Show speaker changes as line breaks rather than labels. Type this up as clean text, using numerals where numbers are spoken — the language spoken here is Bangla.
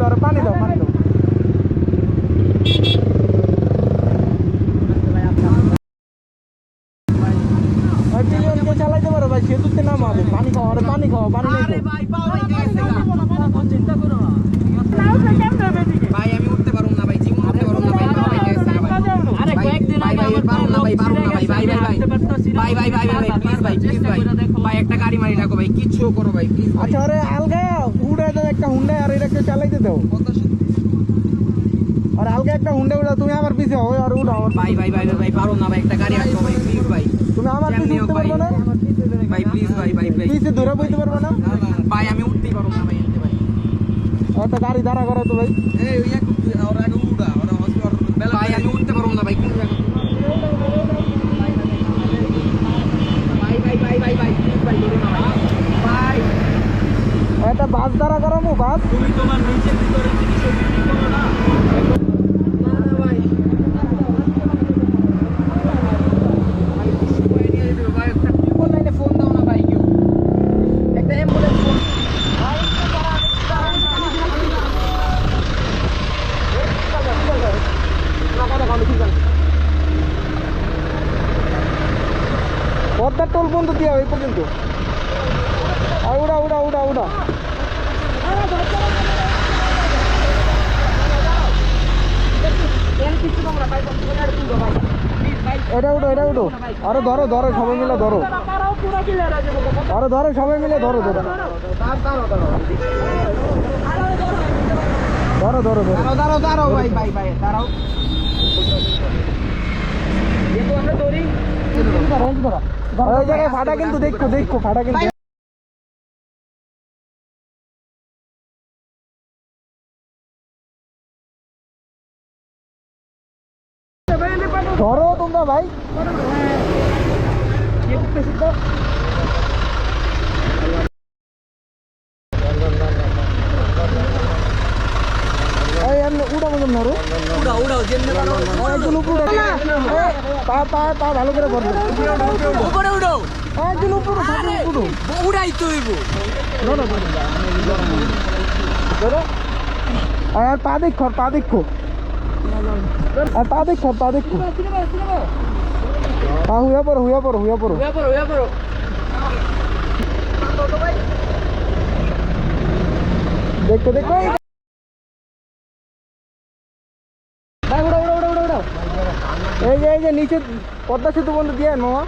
আর পানি দাও পানি দাও। পিলিয়নকে চালাইতে পারো ভাই, সেতুতে নামো আগে, পানি খাও, আরে পানি খাও, পানি নেই তো।
ভাই আমি উঠতে পারবো না ভাই, জীবন উঠতে পারবো না ভাই, আরে কয়েকদিন আগে আমার পারবো না ভাই, পারবো না ভাই, ভাই ভাই ভাই ভাই ভাই ভাই ভাই প্লিজ ভাই, প্লিজ ভাই ভাই, একটা গাড়ি মারি রাখো ভাই, কিচ্ছু করো ভাই প্লিজ।
আচ্ছা আরে আলগা উড়ে দাও একটা হুন্ডা, আর এটাকে চালাইতে দাও। আর আলগা একটা হুন্ডা উড়া, তুমি আমার পিছে হও আর উড়াও।
ভাই ভাই ভাই ভাই পারো না ভাই, একটা গাড়ি রাখো ভাই প্লিজ ভাই।
তুমি আমার পিছে উঠতে পারবে না
ভাই প্লিজ ভাই ভাই ভাই
পিছে ধরে বইতে পারবে না
ভাই, আমি উঠতেই পারবো না ভাই এতে ভাই।
একটা গাড়ি দাঁড়া করো তো ভাই।
এই ওই এক ওরা আগে উড়া, ওরা হসপিটাল ভাই, আমি উঠতে পারবো না ভাই, কোন জায়গা ভাই ভাই ভাই ভাই ভাই প্লিজ ভাই করো না ভাই ভাই।
একটা বাস দাঁড়া করাবো, বাস।
তুমি তোমার নিচের ভিতরে জিনিস বিক্রি করো না ভাই। ভাই একটা ট্রিপল লাইনে ফোন দাও না ভাই, কেউ একটা অ্যাম্বুলেন্স ফোন।
পদ্মার টোল বন্ধ দিয়ে এই পর্যন্ত। আর উড়া উড়া উড়া উড়া। এটা উঠো এটা উঠো, আরো ধরো ধরো সবাই মিলে ধরো, আরো ধরো সবাই মিলে ধরো ধরো ধরো ধরো ধরো
দাঁড়াও দাঁড়াও ভাই ভাই ভাই দাঁড়াও।
ওই জায়গায় ফাটা কিন্তু দেখো দেখো ফাটা কিন্তু। ধরো তোমরা ভাই। এই এমনি উড়া বলুন না রো।
উড়াও উড়াও যেমনি পারো
একজন উপরে পা পা পা ভালো করে পড়বে।
উপরে উড়াও,
একজন উপরে থাকে উপরে।
উড়াই তো হইব।
আর পা দেখো পা দেখো, আর পা দেখো পা দেখো। হ্যাঁ হুয়া পড়ো হুয়া পড়ো হুয়া পড়ো। দেখো দেখো এই যে নিচে পদ্মা সেতু বন্ধ দিয়ে মামা।